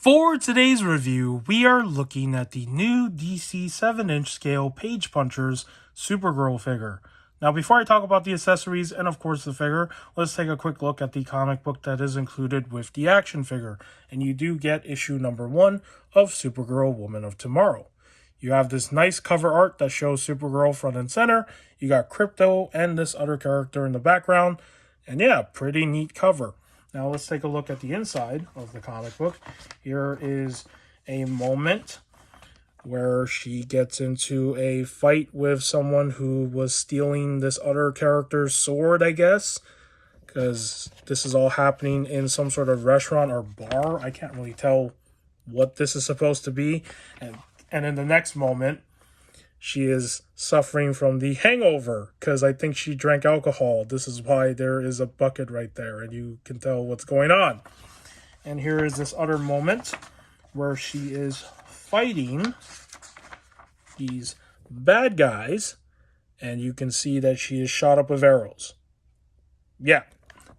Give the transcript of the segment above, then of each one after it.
For today's review, we are looking at the new DC 7-inch scale Page Punchers Supergirl figure. Now, before I talk about the accessories and, of course, the figure, let's take a quick look at the comic book that is included with the action figure. And you do get issue number 1 of Supergirl Woman of Tomorrow. You have this nice cover art that shows Supergirl front and center. You got Crypto and this other character in the background. And yeah, pretty neat cover. Now let's take a look at the inside of the comic book. Here is a moment where she gets into a fight with someone who was stealing this other character's sword, I guess. Because this is all happening in some sort of restaurant or bar. I can't really tell what this is supposed to be. And in the next moment, she is suffering from the hangover because I think she drank alcohol. This is why there is a bucket right there and you can tell what's going on. And here is this other moment where she is fighting these bad guys and you can see that she is shot up with arrows. Yeah,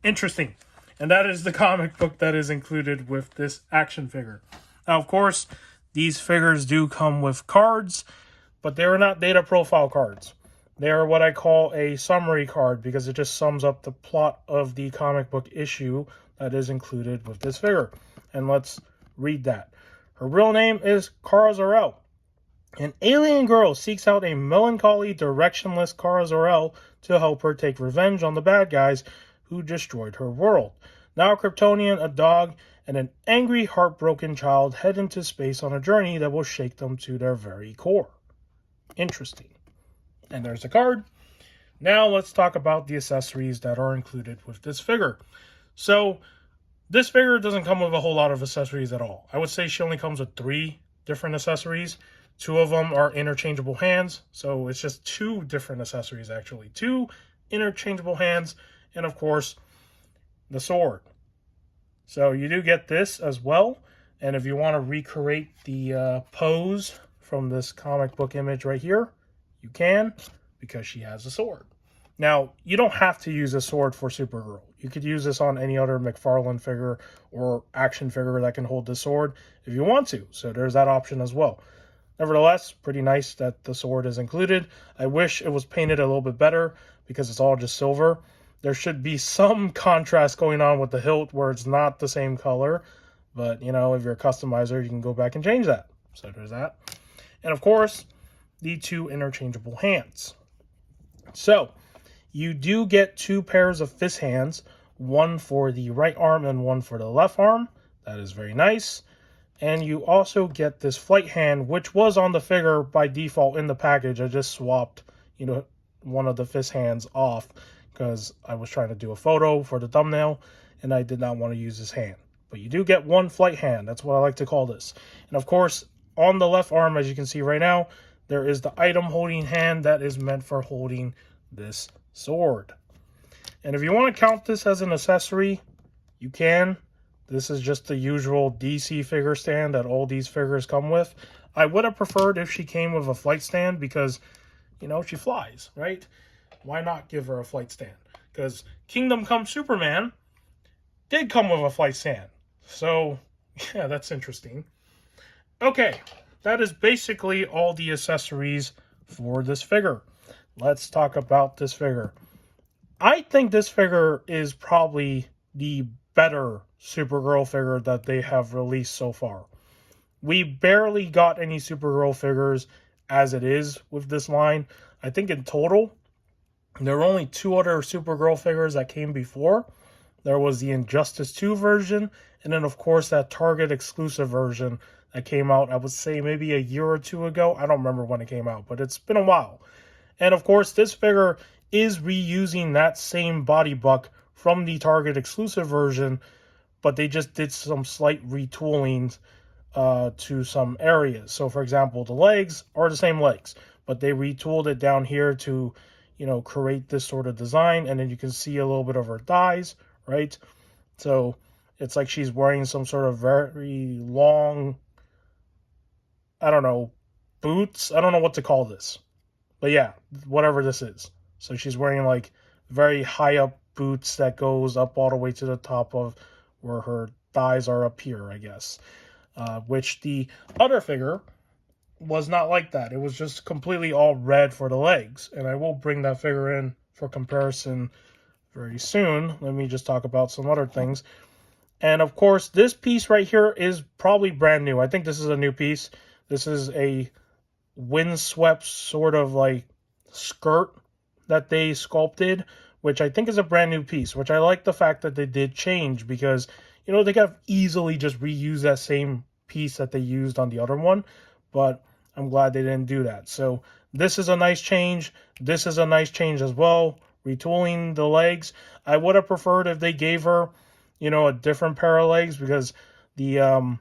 interesting. And that is the comic book that is included with this action figure. Now, of course, these figures do come with cards, but they are not data profile cards. They are what I call a summary card because it just sums up the plot of the comic book issue that is included with this figure. And let's read that. Her real name is Kara Zor-El. An alien girl seeks out a melancholy, directionless Kara Zor-El to help her take revenge on the bad guys who destroyed her world. Now a Kryptonian, a dog, and an angry, heartbroken child head into space on a journey that will shake them to their very core. Interesting. And there's a card. Now let's talk about the accessories that are included with this figure. So this figure doesn't come with a whole lot of accessories at all. I would say she only comes with 3 different accessories. 2 of them are interchangeable hands. So it's just 2 different accessories actually. 2 interchangeable hands and of course the sword. So you do get this as well. And if you want to recreate the pose from this comic book image right here, you can, because she has a sword. Now, you don't have to use a sword for Supergirl. You could use this on any other Mcfarlane figure or action figure that can hold the sword if you want to. So there's that option as well. Nevertheless, pretty nice that the sword is included. I wish it was painted a little bit better because it's all just silver. There should be some contrast going on with the hilt where it's not the same color. But, you know, if you're a customizer, you can go back and change that. So there's that. And of course, the 2 interchangeable hands. So, you do get 2 pairs of fist hands, one for the right arm and one for the left arm. That is very nice. And you also get this flight hand, which was on the figure by default in the package. I just swapped, one of the fist hands off because I was trying to do a photo for the thumbnail and I did not want to use this hand. But you do get 1 flight hand. That's what I like to call this. And of course, on the left arm, as you can see right now, there is the item holding hand that is meant for holding this sword. And if you want to count this as an accessory, you can. This is just the usual DC figure stand that all these figures come with. I would have preferred if she came with a flight stand because, she flies, right? Why not give her a flight stand? Because Kingdom Come Superman did come with a flight stand. So, yeah, that's interesting. Okay, that is basically all the accessories for this figure. Let's talk about this figure. I think this figure is probably the better Supergirl figure that they have released so far. We barely got any Supergirl figures as it is with this line. I think in total, there were only 2 other Supergirl figures that came before. There was the Injustice 2 version, and then of course that Target exclusive version that came out, I would say maybe a year or 2 ago. I don't remember when it came out, but it's been a while. And of course, this figure is reusing that same body buck from the Target exclusive version, but they just did some slight retooling to some areas. So for example, the legs are the same legs, but they retooled it down here to, create this sort of design. And then you can see a little bit of her thighs, right? So it's like she's wearing some sort of very long, boots. I don't know what to call this. But yeah, whatever this is. So she's wearing like very high up boots that goes up all the way to the top of where her thighs are up here, I guess. which the other figure was not like that. It was just completely all red for the legs. And I will bring that figure in for comparison very soon. Let me just talk about some other things. And of course, this piece right here is probably brand new. I think this is a new piece. This is a windswept sort of like skirt that they sculpted, which I think is a brand new piece, which I like the fact that they did change because, you know, they could have easily just reused that same piece that they used on the other one, but I'm glad they didn't do that. So this is a nice change. This is a nice change as well. Retooling the legs. I would have preferred if they gave her, you know, a different pair of legs because the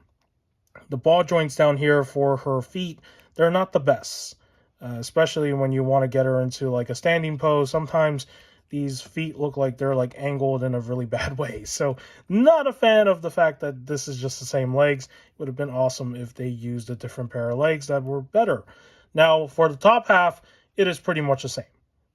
ball joints down here for her feet, they're not the best, especially when you want to get her into like a standing pose. Sometimes these feet look like they're like angled in a really bad way. So not a fan of the fact that this is just the same legs. It would have been awesome if they used a different pair of legs that were better. Now for the top half, it is pretty much the same.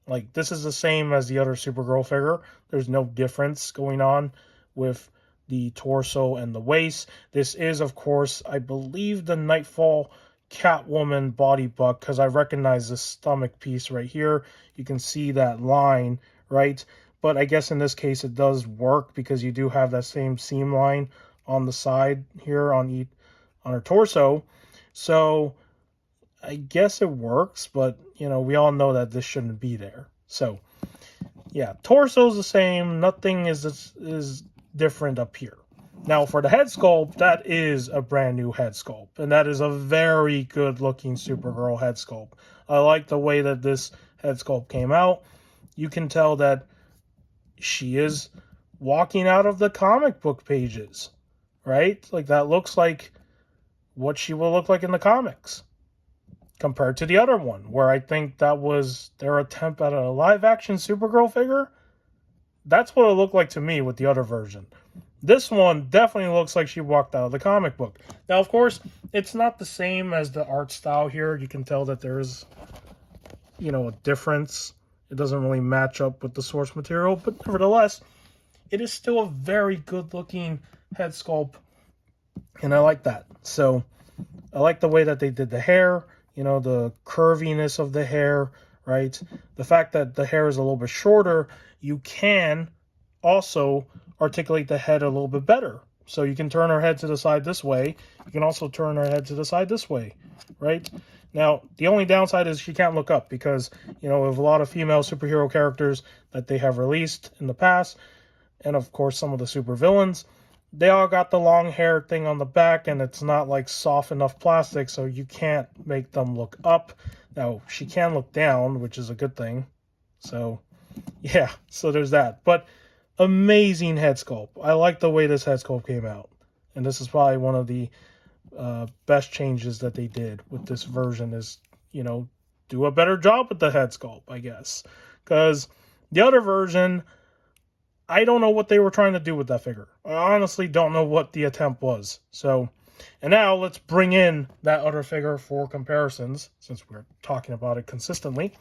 Like, this is the same as the other Supergirl figure. There's no difference going on with the torso and the waist. This is, of course, I believe the Nightfall Catwoman body buck, because I recognize this stomach piece right here. You can see that line, right? But I guess in this case it does work because you do have that same seam line on the side here on her torso. So I guess it works, but, you know, we all know that this shouldn't be there. So, yeah, torso's the same. Nothing is different up here. Now, for the head sculpt, that is a brand new head sculpt. And that is a very good-looking Supergirl head sculpt. I like the way that this head sculpt came out. You can tell that she is walking out of the comic book pages, right? Like, that looks like what she will look like in the comics, compared to the other one, where I think that was their attempt at a live-action Supergirl figure. That's what it looked like to me with the other version. This one definitely looks like she walked out of the comic book. Now, of course, it's not the same as the art style here. You can tell that there's, you know, a difference. It doesn't really match up with the source material, but nevertheless, it is still a very good-looking head sculpt, and I like that. So, I like the way that they did the hair. You know, the curviness of the hair, right? The fact that the hair is a little bit shorter, you can also articulate the head a little bit better. So you can turn her head to the side this way. You can also turn her head to the side this way, right? Now, the only downside is she can't look up because, you know, with a lot of female superhero characters that they have released in the past, and of course some of the supervillains, they all got the long hair thing on the back, and it's not like soft enough plastic, so you can't make them look up. Now, she can look down, which is a good thing. So, yeah, so there's that. But amazing head sculpt. I like the way this head sculpt came out. And this is probably one of the best changes that they did with this version is, you know, do a better job with the head sculpt, I guess. Because the other version, I don't know what they were trying to do with that figure. I honestly don't know what the attempt was. So, and now let's bring in that other figure for comparisons, since we're talking about it consistently.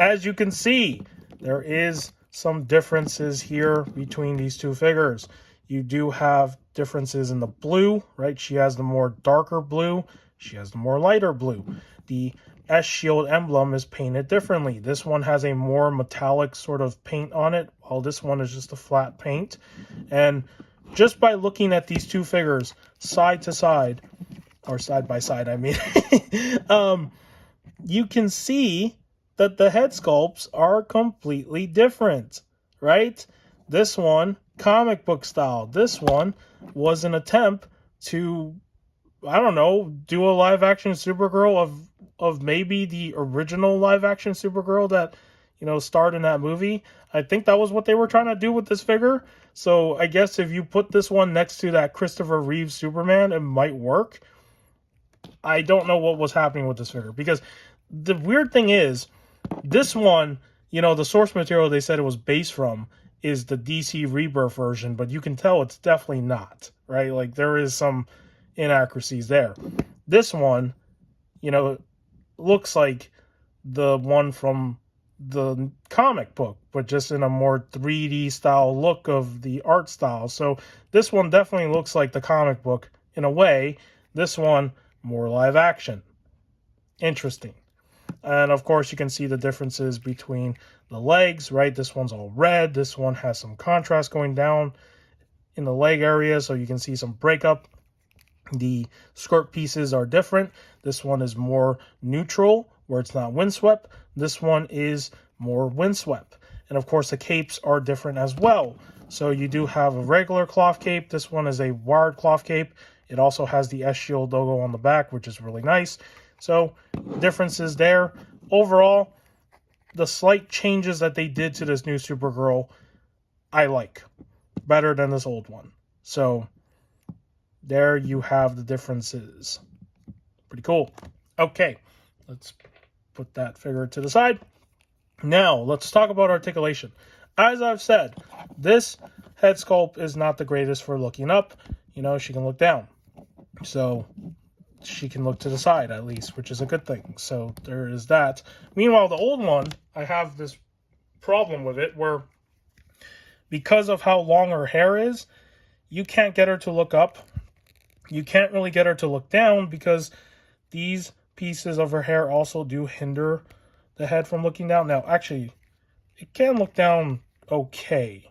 As you can see, there is some differences here between these two figures. You do have differences in the blue, right? She has the more darker blue. She has the more lighter blue. The S-Shield emblem is painted differently. This one has a more metallic sort of paint on it, while this one is just a flat paint. And just by looking at these two figures side to side, or side by side, I mean, you can see that the head sculpts are completely different, right? This one, comic book style. This one was an attempt to, I don't know, do a live-action Supergirl of maybe the original live-action Supergirl that, you know, starred in that movie. I think that was what they were trying to do with this figure. So I guess if you put this one next to that Christopher Reeve Superman, it might work. I don't know what was happening with this figure, because the weird thing is, this one, you know, the source material they said it was based from is the DC Rebirth version, but you can tell it's definitely not, right? Like, there is some inaccuracies there. This one, you know, looks like the one from the comic book, but just in a more 3D style look of the art style. So this one definitely looks like the comic book in a way. This one, more live action. Interesting. And of course, you can see the differences between the legs, right? This one's all red. This one has some contrast going down in the leg area, so you can see some breakup. The skirt pieces are different. This one is more neutral, where it's not windswept. This one is more windswept. And of course, the capes are different as well. So you do have a regular cloth cape. This one is a wired cloth cape. It also has the S-Shield logo on the back, which is really nice. So differences there. Overall, the slight changes that they did to this new Supergirl, I like better than this old one. So there you have the differences. Pretty cool. Okay, let's put that figure to the side. Now, let's talk about articulation. As I've said, this head sculpt is not the greatest for looking up. You know, she can look down. So she can look to the side at least, which is a good thing. So there is that. Meanwhile, the old one, I have this problem with it where because of how long her hair is, you can't get her to look up. You can't really get her to look down because these pieces of her hair also do hinder the head from looking down. Now, actually, it can look down okay.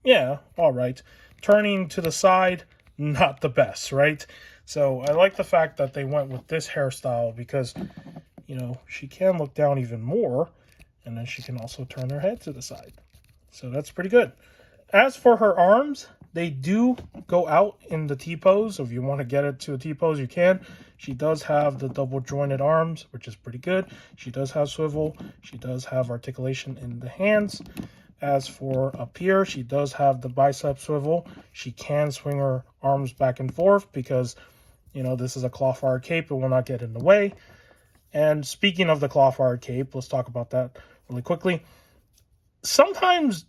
Yeah, all right. Turning to the side, not the best, right? So I like the fact that they went with this hairstyle because, you know, she can look down even more, and then she can also turn her head to the side. So that's pretty good. As for her arms, they do go out in the T-pose. So if you want to get it to a T-pose, you can. She does have the double jointed arms, which is pretty good. She does have swivel. She does have articulation in the hands. As for up here, she does have the bicep swivel. She can swing her arms back and forth because, you know, this is a cloth wired cape. It will not get in the way. And speaking of the cloth wired cape, let's talk about that really quickly. Sometimes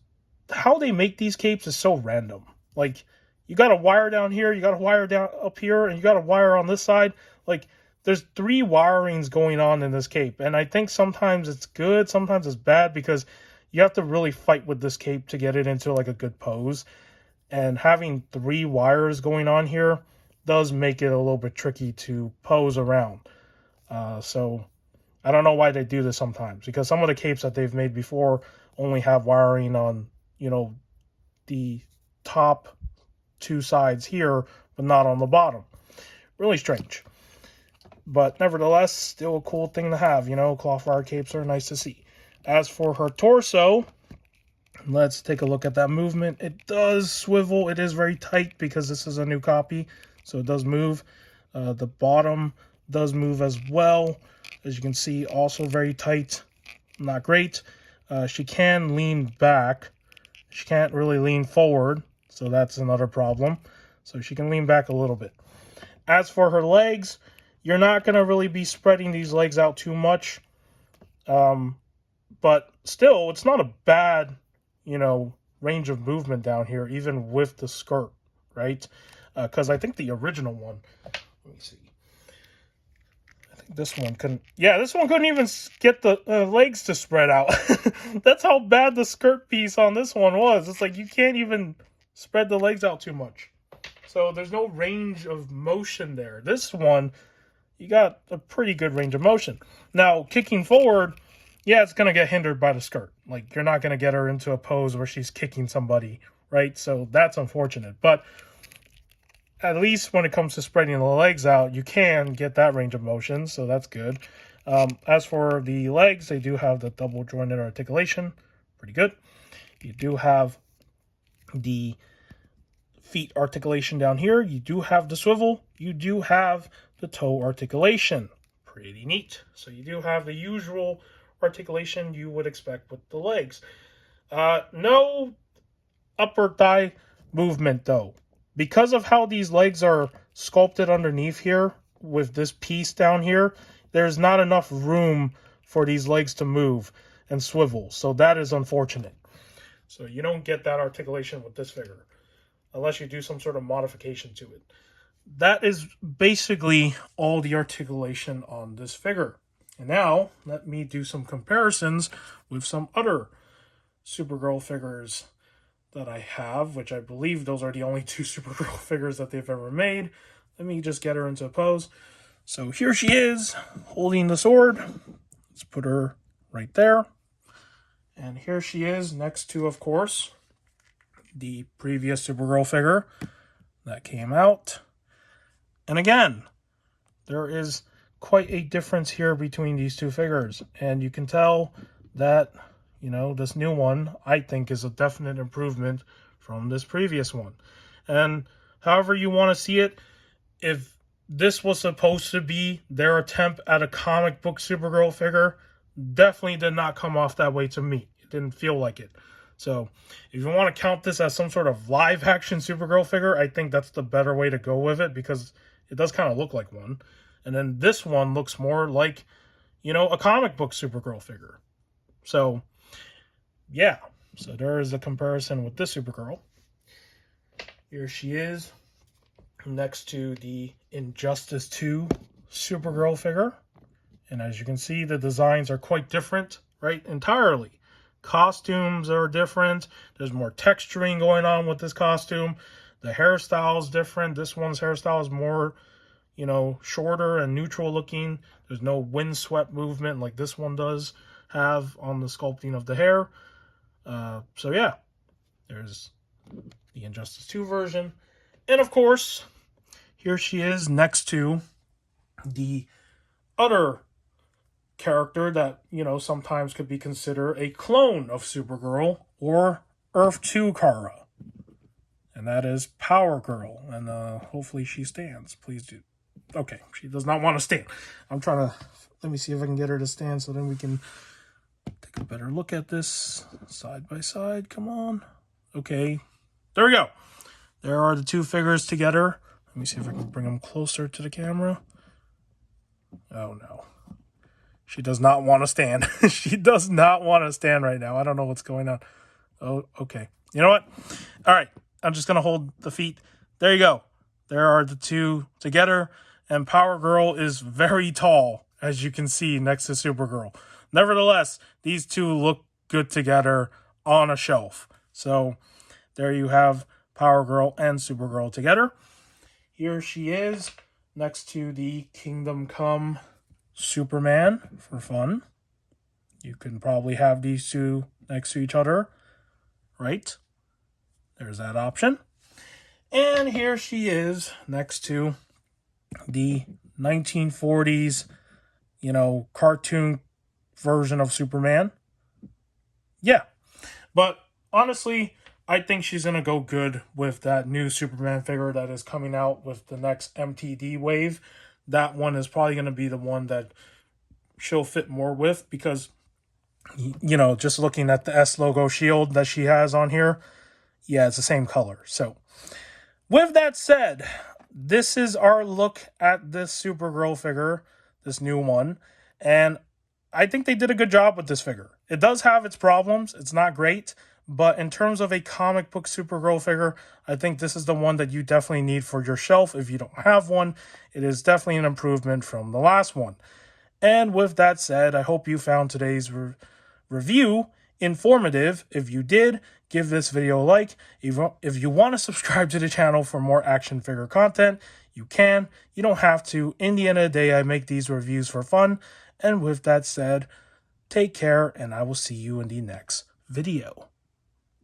how they make these capes is so random. Like, you got a wire down here, you got a wire down up here, and you got a wire on this side. Like, there's 3 wirings going on in this cape. And I think sometimes it's good, sometimes it's bad, because you have to really fight with this cape to get it into, like, a good pose. And having 3 wires going on here does make it a little bit tricky to pose around. So, I don't know why they do this sometimes. Because some of the capes that they've made before only have wiring on, you know, the top 2 sides here, but not on the bottom. Really strange. But nevertheless, still a cool thing to have. You know, cloth wire capes are nice to see. As for her torso, let's take a look at that movement. It does swivel. It is very tight because this is a new copy, so it does move. The bottom does move as well. As you can see, also very tight. Not great. She can lean back. She can't really lean forward, so that's another problem. So she can lean back a little bit. As for her legs, you're not going to really be spreading these legs out too much. But still, it's not a bad, you know, range of movement down here, even with the skirt, right? Because I think the original one, let me see. I think this one couldn't, yeah, this one couldn't even get the legs to spread out. That's how bad the skirt piece on this one was. It's like you can't even spread the legs out too much. So there's no range of motion there. This one, you got a pretty good range of motion. Now, kicking forward, yeah, it's going to get hindered by the skirt. Like, you're not going to get her into a pose where she's kicking somebody, right? So that's unfortunate. But at least when it comes to spreading the legs out, you can get that range of motion, so that's good. As for the legs, they do have the double jointed articulation. Pretty good. You do have the feet articulation down here. You do have the swivel. You do have the toe articulation. Pretty neat. So you do have the usual articulation you would expect with the legs. No upper thigh movement though. Because of how these legs are sculpted underneath here with this piece down here, there's not enough room for these legs to move and swivel. So that is unfortunate. So you don't get that articulation with this figure unless you do some sort of modification to it. That is basically all the articulation on this figure. And now, let me do some comparisons with some other Supergirl figures that I have, which I believe those are the only two Supergirl figures that they've ever made. Let me just get her into a pose. So here she is, holding the sword. Let's put her right there. And here she is next to, of course, the previous Supergirl figure that came out. And again, there is quite a difference here between these two figures. And you can tell that, you know, this new one, I think, is a definite improvement from this previous one. And however you want to see it, if this was supposed to be their attempt at a comic book Supergirl figure, definitely did not come off that way to me. It didn't feel like it. So if you want to count this as some sort of live action Supergirl figure, I think that's the better way to go with it, because it does kind of look like one. And then this one looks more like, you know, a comic book Supergirl figure. So yeah, so there is a comparison with this Supergirl. Here she is next to the Injustice 2 Supergirl figure. And as you can see, the designs are quite different, right? Entirely. Costumes are different. There's more texturing going on with this costume. The hairstyle is different. This one's hairstyle is more, you know, shorter and neutral looking. There's no windswept movement like this one does have on the sculpting of the hair. So yeah, there's the Injustice 2 version. And of course, here she is next to the other character that, you know, sometimes could be considered a clone of Supergirl or Earth 2 Kara. And that is Power Girl. And hopefully she stands. Please do. Okay, she does not want to stand. I'm trying to, let me see if I can get her to stand so then we can take a better look at this side by side. Come on. Okay, there we go. There are the two figures together. Let me see if I can bring them closer to the camera. Oh no. She does not want to stand. She does not want to stand right now. I don't know what's going on. Oh, okay. You know what? All right. I'm just going to hold the feet. There you go. There are the two together. And Power Girl is very tall, as you can see, next to Supergirl. Nevertheless, these two look good together on a shelf. So there you have Power Girl and Supergirl together. Here she is next to the Kingdom Come Superman for fun. You can probably have these two next to each other, right? There's that option. And here she is next to the 1940s, you know, cartoon version of Superman. Yeah. But honestly, I think she's going to go good with that new Superman figure that is coming out with the next MTD wave. That one is probably going to be the one that she'll fit more with because, you know, just looking at the S logo shield that she has on here, yeah, it's the same color. So with that said, this is our look at this Supergirl figure, this new one. And I think they did a good job with this figure. It does have its problems. It's not great. But in terms of a comic book Supergirl figure, I think this is the one that you definitely need for your shelf. If you don't have one, it is definitely an improvement from the last one. And with that said, I hope you found today's review informative. If you did, give this video a like. If you want to subscribe to the channel for more action figure content, you can. You don't have to. In the end of the day, I make these reviews for fun. And with that said, take care, and I will see you in the next video.